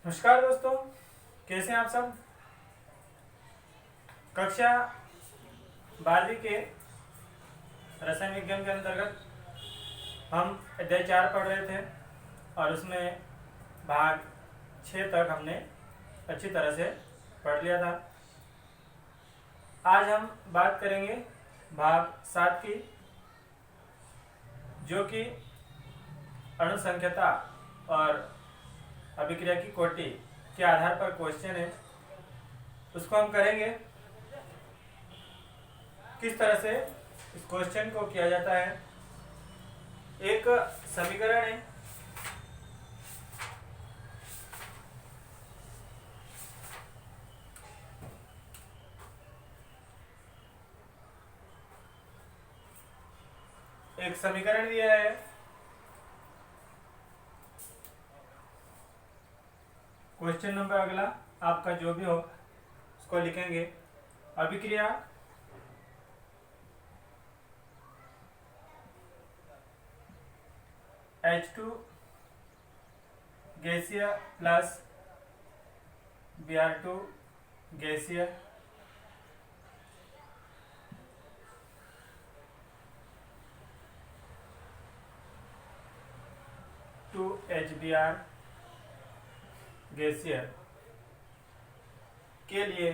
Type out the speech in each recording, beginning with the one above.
नमस्कार दोस्तों, कैसे हैं आप सब। कक्षा 12वीं के रसायन विज्ञान के अंतर्गत हम अध्याय 4 पढ़ रहे थे और उसमें भाग 6 तक हमने अच्छी तरह से पढ़ लिया था। आज हम बात करेंगे भाग 7 की, जो कि अणुसंख्यता और अभिक्रिया की कोटि के आधार पर क्वेश्चन है। उसको हम करेंगे किस तरह से इस क्वेश्चन को किया जाता है। एक समीकरण है, एक समीकरण दिया है। क्वेश्चन नंबर अगला आपका जो भी हो उसको लिखेंगे। अभिक्रिया H2 गैसीय प्लस Br2 गैसीय टू HBr गैसीय के लिए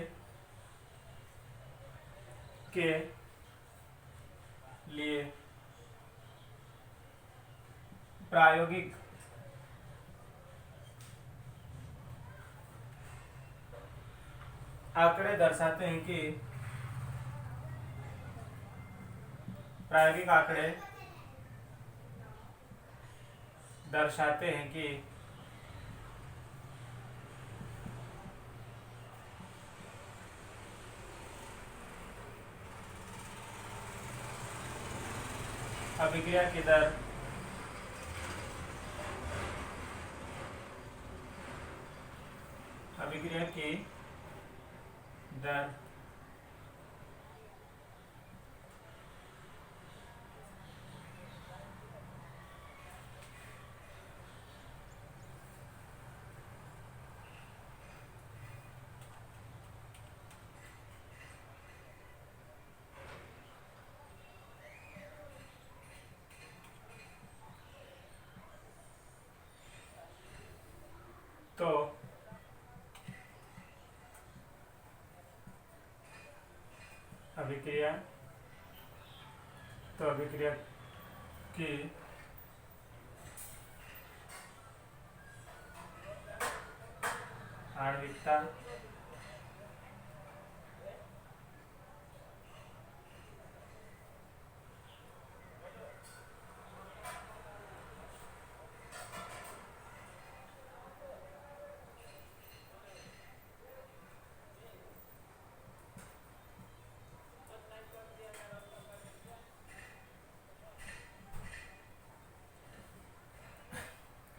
प्रायोगिक आंकड़े दर्शाते हैं कि प्रायोगिक आंकड़े दर्शाते हैं कि अभिक्रिया की दर तो अभिक्रिया की आणविकता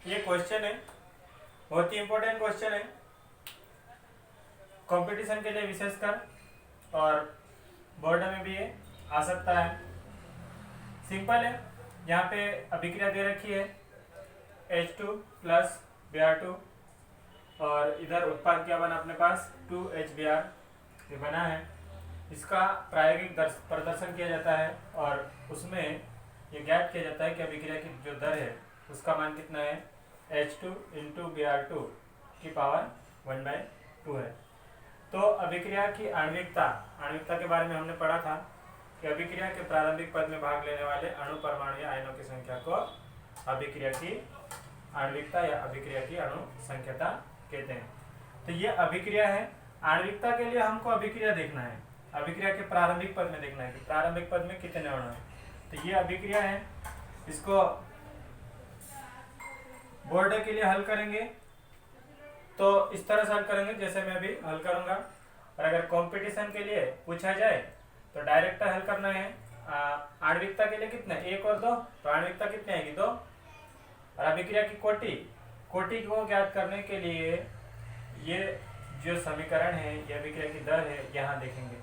ये क्वेश्चन है, बहुत ही इंपॉर्टेंट क्वेश्चन है कंपटीशन के लिए विशेषकर, और बोर्ड में भी ये आ सकता है। सिंपल है, यहाँ पे अभिक्रिया दे रखी है H2 प्लस Br2 और इधर उत्पाद क्या बना अपने पास 2HBr ये बना है। इसका प्रायोगिक प्रदर्शन किया जाता है और उसमें ये ज्ञात किया जाता है कि अभिक्रिया की जो दर है उसका मान कितना है, H2 इंटू Br2 की पावर 1/2 है। तो अभिक्रिया की आणविकता के बारे में हमने पढ़ा था कि अभिक्रिया के प्रारंभिक पद में भाग लेने वाले अणु परमाणु या आयनों की संख्या को अभिक्रिया की आणविकता या अभिक्रिया की अणु संख्यता कहते हैं। तो ये अभिक्रिया है। आणविकता के लिए हमको अभिक्रिया देखना है, अभिक्रिया के प्रारंभिक पद में देखना है कि प्रारंभिक पद में कितने अणु हैं। तो ये अभिक्रिया है, इसको बोर्ड के लिए हल करेंगे तो इस तरह से हल करेंगे जैसे मैं अभी हल करूंगा। और अगर कंपटीशन के लिए पूछा जाए तो डायरेक्ट हल करना है। आणविकता के लिए कितने, 1 और 2, तो आणविकता कितने आएगी 2। और अभिक्रिया की कोटि को ज्ञात करने के लिए ये जो समीकरण है, ये अभिक्रिया की दर है, यहाँ देखेंगे।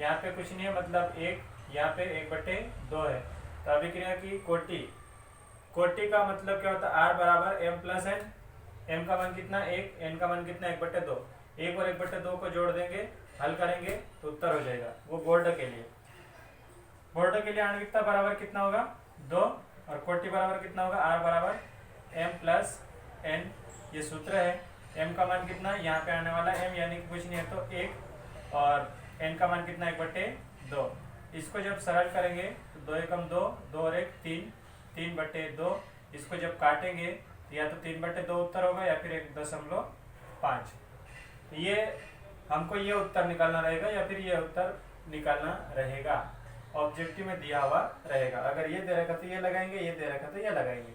यहाँ पे कुछ नहीं है, मतलब 1, यहाँ पे 1/2 है। तो अभिक्रिया की कोटि का मतलब क्या होता है, R बराबर M प्लस N। m का मान कितना 1, n का मान कितना 1/2। 1 और 1/2 को जोड़ देंगे, हल करेंगे तो उत्तर हो जाएगा। वो बोर्ड के लिए, बोर्ड के लिए आणविकता बराबर कितना होगा 2 और कोटि बराबर कितना होगा r बराबर m प्लस n। ये सूत्र है। m का मान कितना यहाँ पे आने वाला m यानी कि कुछ नहीं है तो 1 और n का मान कितना 1/2। इसको जब सरल करेंगे तो 2 एकम 2, 2 और 1 3, 3/2। इसको जब काटेंगे तो या तो 3/2 उत्तर होगा या फिर 1.5। ये हमको ये उत्तर निकालना रहेगा या फिर ये उत्तर निकालना रहेगा, ऑब्जेक्टिव में दिया हुआ रहेगा। अगर ये दे रखा तो ये लगाएंगे, ये दे रखा तो ये लगाएंगे।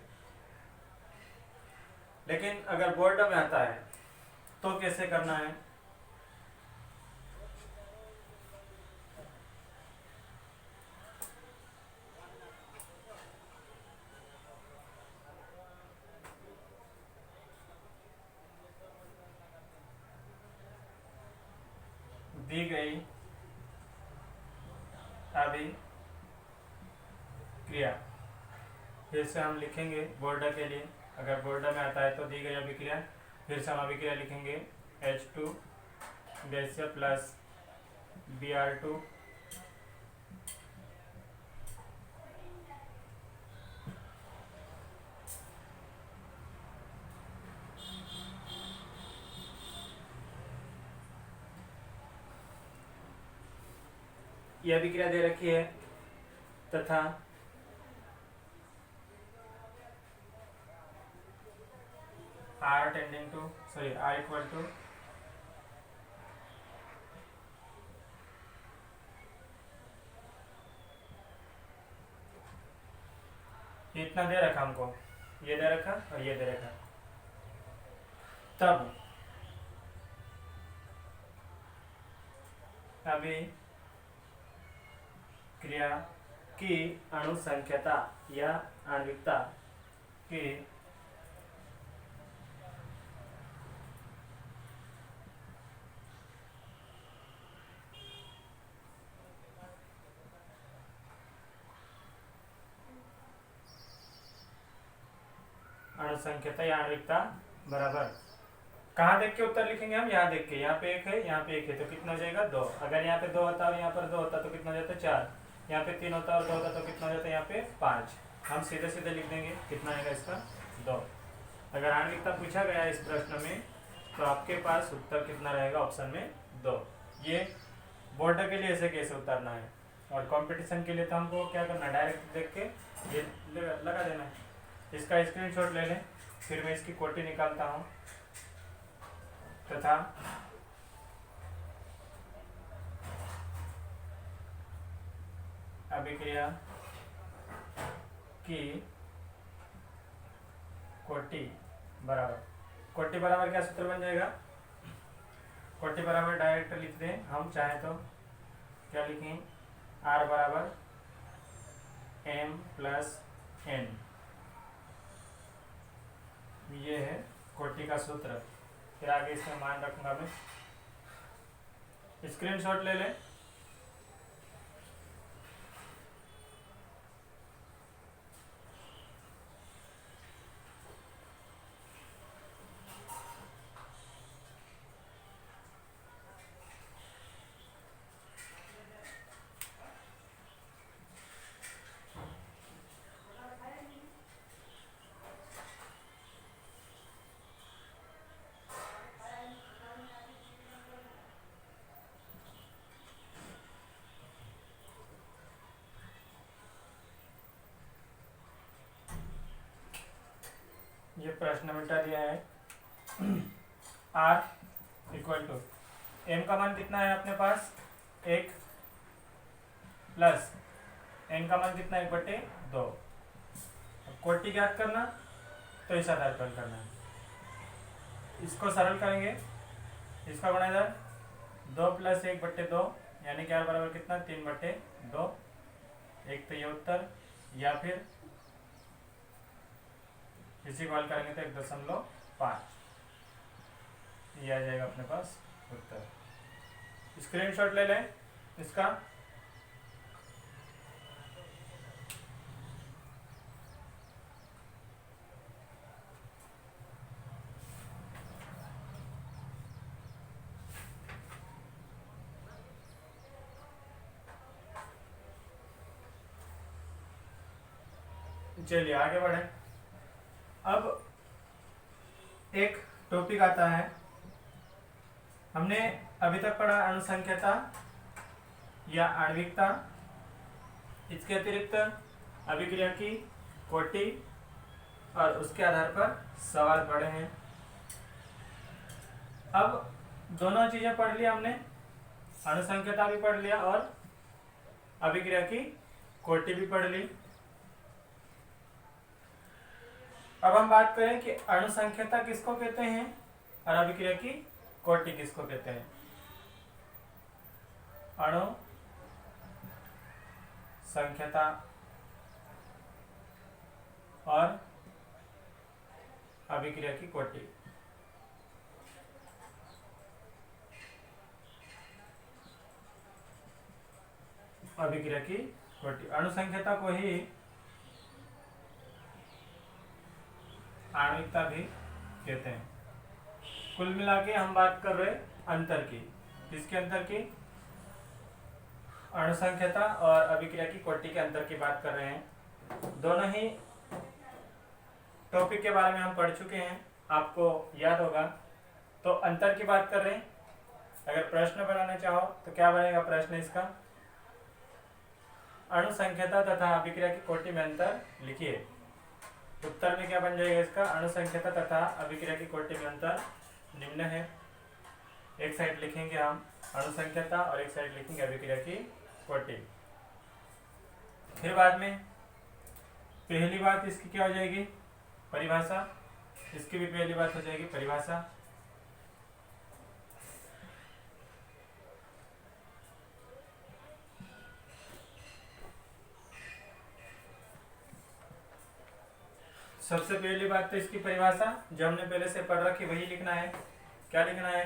लेकिन अगर बोर्ड में आता है तो कैसे करना है, दी गई अभिक्रिया, फिर से हम लिखेंगे बोर्ड के लिए। अगर बोर्ड में आता है तो दी गई अभिक्रिया, फिर से हम अभिक्रिया लिखेंगे H2 गैसीय प्लस Br2 यह अभिक्रिया दे रखी है तथा R इक्वल टू इतना दे रखा हमको, ये दे रखा और ये दे रखा। तब अभी क्रिया की अणुसंख्यता या आणविकता की अणुसंख्यता या आणविकता बराबर, कहाँ देख के उत्तर लिखेंगे हम, यहाँ देख के। यहाँ पे 1 है, यहाँ पे 1 है तो कितना हो जाएगा 2। अगर यहाँ पे 2 होता और यहाँ पर 2 होता तो कितना हो जाता 4। यहाँ पे 3 होता और 2 होता तो कितना हो जाता यहाँ पे 5। हम सीधे सीधे लिख देंगे, कितना आएगा इसका 2। अगर आणविकता पूछा गया इस प्रश्न में तो आपके पास उत्तर कितना रहेगा ऑप्शन में 2। ये बोर्ड के लिए ऐसे कैसे उतारना है, और कंपटीशन के लिए तो हमको क्या करना है, डायरेक्ट देख के ये लगा देना है। इसका स्क्रीनशॉट ले लें, फिर मैं इसकी कोटि निकालता हूँ तथा अभिक्रिया की कोटि बराबर क्या सूत्र बन जाएगा, कोटि बराबर डायरेक्ट लिख दें हम चाहे तो। क्या लिखें, R बराबर m प्लस n, ये है कोटि का सूत्र। फिर आगे इसमें मान रखूंगा मैं, स्क्रीनशॉट ले लें। ये प्रश्न मिटा दिया है। R इक्वल टू m का मान कितना है अपने पास 1 प्लस n का मान कितना 1/2। कोटि ज्ञात करना तो इस आधार पर करना है। इसको सरल करेंगे, इसका गुणा इधर 2 प्लस 1/2 यानी कि R बराबर कितना 3/2। एक तो ये उत्तर, या फिर इसी को हल करेंगे तो 1.5 ये आ जाएगा अपने पास उत्तर। स्क्रीनशॉट ले लें इसका। चलिए आगे बढ़े। अब एक टॉपिक आता है, हमने अभी तक पढ़ा अणुसंख्यता या आणविकता, इसके अतिरिक्त अभिक्रिया की कोटि और उसके आधार पर सवाल पढ़े हैं। अब दोनों चीजें पढ़ लिया हमने, अणुसंख्यता भी पढ़ लिया और अभिक्रिया की कोटि भी पढ़ ली। अब हम बात करें कि अणुसंख्यता किसको कहते हैं और अभिक्रिया की कोटि किसको कहते हैं। अणु संख्यता और अभिक्रिया की कोटि। अभिक्रिया की कोटि, अणुसंख्यता को ही आणविकता भी कहते हैं। कुल मिला के हम बात कर रहे अंतर की, किसके अंतर की, अणुसंख्यता और अभिक्रिया की कोटि के अंतर की बात कर रहे हैं। दोनों ही टॉपिक के बारे में हम पढ़ चुके हैं, आपको याद होगा। तो अंतर की बात कर रहे हैं। अगर प्रश्न बनाना चाहो तो क्या बनेगा प्रश्न इसका, अणुसंख्यता तथा अभिक्रिया की कोटि में अंतर लिखिए। उत्तर में क्या बन जाएगा इसका, अणुसंख्यता तथा अभिक्रिया की कोटि में अंतर निम्न है। एक साइड लिखेंगे हम अणुसंख्यता और एक साइड लिखेंगे अभिक्रिया की कोटि। फिर बाद में पहली बात इसकी क्या हो जाएगी, परिभाषा। इसकी भी पहली बात हो जाएगी परिभाषा। सबसे पहली बात तो इसकी परिभाषा जो हमने पहले से पढ़ रखी वही लिखना है। क्या लिखना है,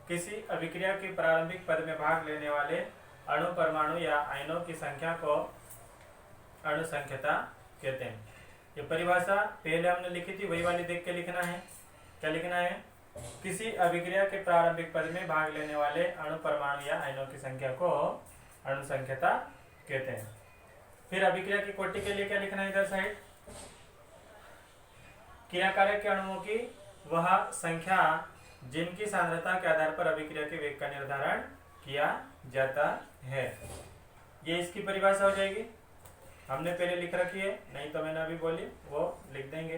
किसी अभिक्रिया के प्रारंभिक पद में भाग लेने वाले अणु, परमाणु या आयनों की संख्या को अणुसंख्यता कहते हैं। ये परिभाषा पहले हमने लिखी थी, वही वाली देख के लिखना है। क्या लिखना है, किसी अभिक्रिया के प्रारंभिक पद में भाग लेने वाले अणु, परमाणु या आयनों की संख्या को अणुसंख्यता कहते हैं। फिर अभिक्रिया की कोटि के लिए क्या लिखना है, इधर साइड क्रियाकारक के अणुओं की वह संख्या जिनकी सांद्रता के आधार पर अभिक्रिया के वेग का निर्धारण किया जाता है। ये इसकी परिभाषा हो जाएगी। हमने पहले लिख रखी है, नहीं तो मैंने अभी बोली वो लिख देंगे।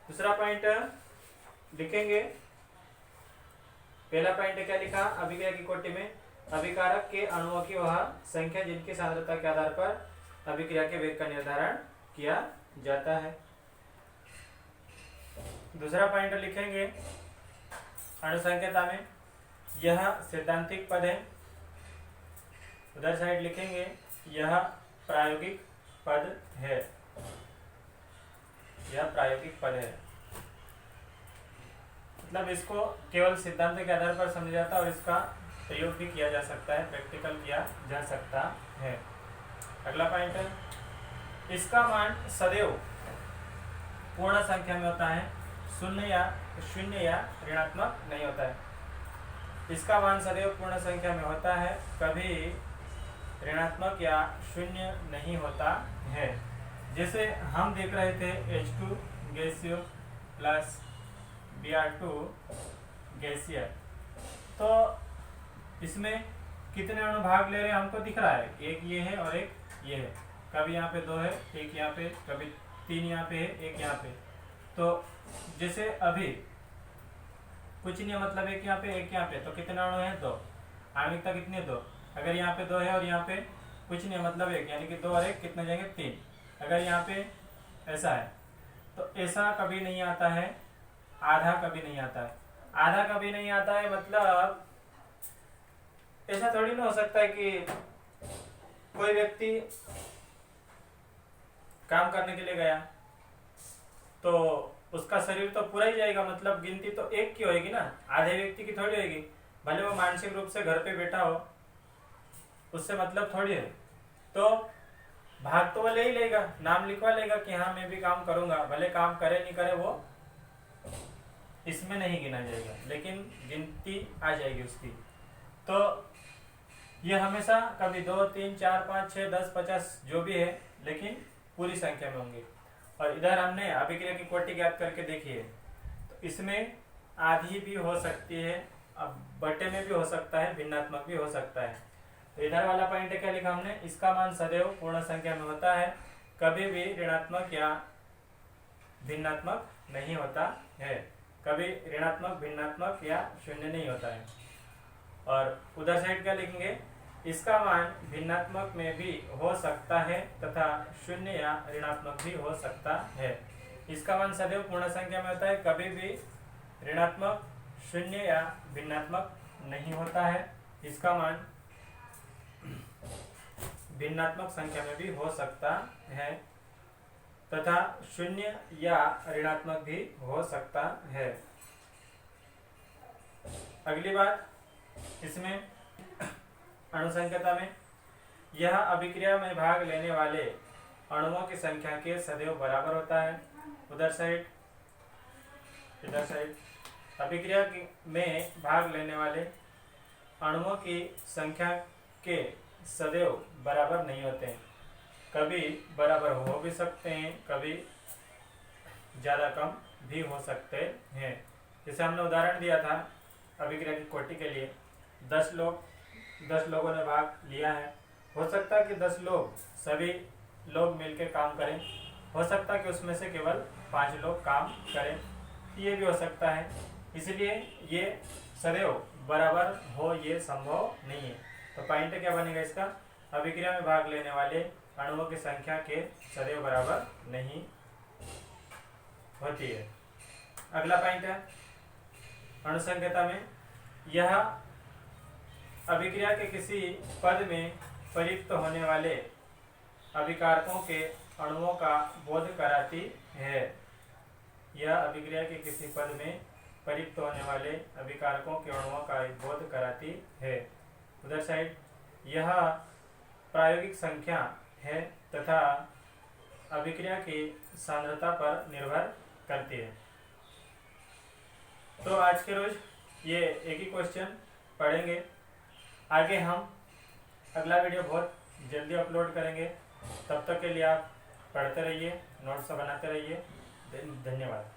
दूसरा पॉइंट लिखेंगे, पहला पॉइंट क्या लिखा, अभिक्रिया की कोटि में अभिकारक के अणुओं की वह संख्या जिनकी सांद्रता के आधार पर अभिक्रिया के वेग का निर्धारण किया जाता है। दूसरा पॉइंट लिखेंगे, अणुसंख्यता में यह सैद्धांतिक पद है। उधर साइड लिखेंगे यह प्रायोगिक पद है, यह प्रायोगिक पद है। मतलब इसको केवल सिद्धांत के आधार पर समझा जाता है और इसका प्रयोग भी किया जा सकता है, प्रैक्टिकल किया जा सकता है। अगला पॉइंट, इसका मान सदैव पूर्ण संख्या में होता है, शून्य या ऋणात्मक नहीं होता है। इसका मान सदैव पूर्ण संख्या में होता है, कभी ऋणात्मक या शून्य नहीं होता है। जैसे हम देख रहे थे H2 गैसीय प्लस Br2 गैसीय, तो इसमें कितने अणु भाग ले रहे हैं हमको दिख रहा है, एक ये है और एक ये है। कभी यहाँ पे 2 है, एक यहाँ पे, कभी 3 यहाँ पे है, एक यहाँ पे। तो जैसे अभी कुछ नहीं है, मतलब एक यहाँ पे एक यहाँ पे, तो कितने अणु हैं, 2। आणविकता कितनी है, 2। अगर यहाँ पे 2 है और यहाँ पे कुछ नहीं है, मतलब 1, यानी कि 2 और 1 कितने जाएंगे, 3। अगर यहाँ पे ऐसा है तो ऐसा कभी नहीं आता है, आधा कभी नहीं आता है। आधा कभी नहीं आता है मतलब ऐसा थोड़ी ना हो सकता है कि कोई व्यक्ति काम करने के लिए गया तो उसका शरीर तो पूरा ही जाएगा, मतलब गिनती तो 1 की होगी ना, आधे व्यक्ति की थोड़ी होगी। भले वो मानसिक रूप से घर पे बैठा हो, उससे मतलब थोड़ी है। तो भाग तो वो ले ही लेगा, नाम लिखवा लेगा कि हाँ मैं भी काम करूंगा, भले काम करे नहीं करे वो इसमें नहीं गिना जाएगा, लेकिन गिनती आ जाएगी उसकी। तो ये हमेशा कभी 2, 3, 4, 5, 6, 10, 50 जो भी है, लेकिन पूरी संख्या में होंगे। और इधर हमने अभिक्रिया की कोटि ज्ञात करके देखी है, तो इसमें आधी भी हो सकती है, अब बटे में भी हो सकता है, भिन्नात्मक भी हो सकता है। तो इधर वाला पॉइंट क्या लिखा हमने, इसका मान सदैव पूर्ण संख्या में होता है, कभी भी ऋणात्मक या भिन्नात्मक नहीं होता है, कभी ऋणात्मक, भिन्नात्मक या शून्य नहीं होता है। और उधर साइड क्या लिखेंगे, इसका मान भिन्नात्मक में भी हो सकता है तथा शून्य या ऋणात्मक भी हो सकता है। इसका मान सदैव पूर्ण संख्या में होता है, कभी भी ऋणात्मक, शून्य या भिन्नात्मक नहीं होता है। इसका मान भिन्नात्मक संख्या में भी हो सकता है तथा शून्य या ऋणात्मक भी हो सकता है। अगली बात, इसमें अणुसंख्यता में यह अभिक्रिया में भाग लेने वाले अणुओं की संख्या के सदैव बराबर होता है। उधर साइड, इधर साइड, अभिक्रिया में भाग लेने वाले अणुओं की संख्या के सदैव बराबर नहीं होते हैं, कभी बराबर हो भी सकते हैं, कभी ज़्यादा कम भी हो सकते हैं। जैसे हमने उदाहरण दिया था अभिक्रिया की कोटि के लिए, 10 लोगों ने भाग लिया है। हो सकता है कि 10 लोग, सभी लोग मिलकर काम करें, हो सकता है कि उसमें से केवल 5 लोग काम करें, ये भी हो सकता है। इसलिए ये सदैव बराबर हो ये संभव नहीं है। तो पॉइंट क्या बनेगा इसका, अभिक्रिया में भाग लेने वाले अणुओं की संख्या के सदैव बराबर नहीं होती है। अगला पॉइंट है अणुसंख्यता में यह अभिक्रिया के किसी पद में प्रयुक्त होने वाले अभिकारकों के अणुओं का बोध कराती है। यह अभिक्रिया के किसी पद में प्रयुक्त होने वाले अभिकारकों के अणुओं का बोध कराती है। उधर साइड, यह प्रायोगिक संख्या है तथा अभिक्रिया की सांद्रता पर निर्भर करती है। तो आज के रोज ये एक ही क्वेश्चन पढ़ेंगे। आगे हम अगला वीडियो बहुत जल्दी अपलोड करेंगे। तब तक के लिए आप पढ़ते रहिए, नोट्स बनाते रहिए। धन्यवाद।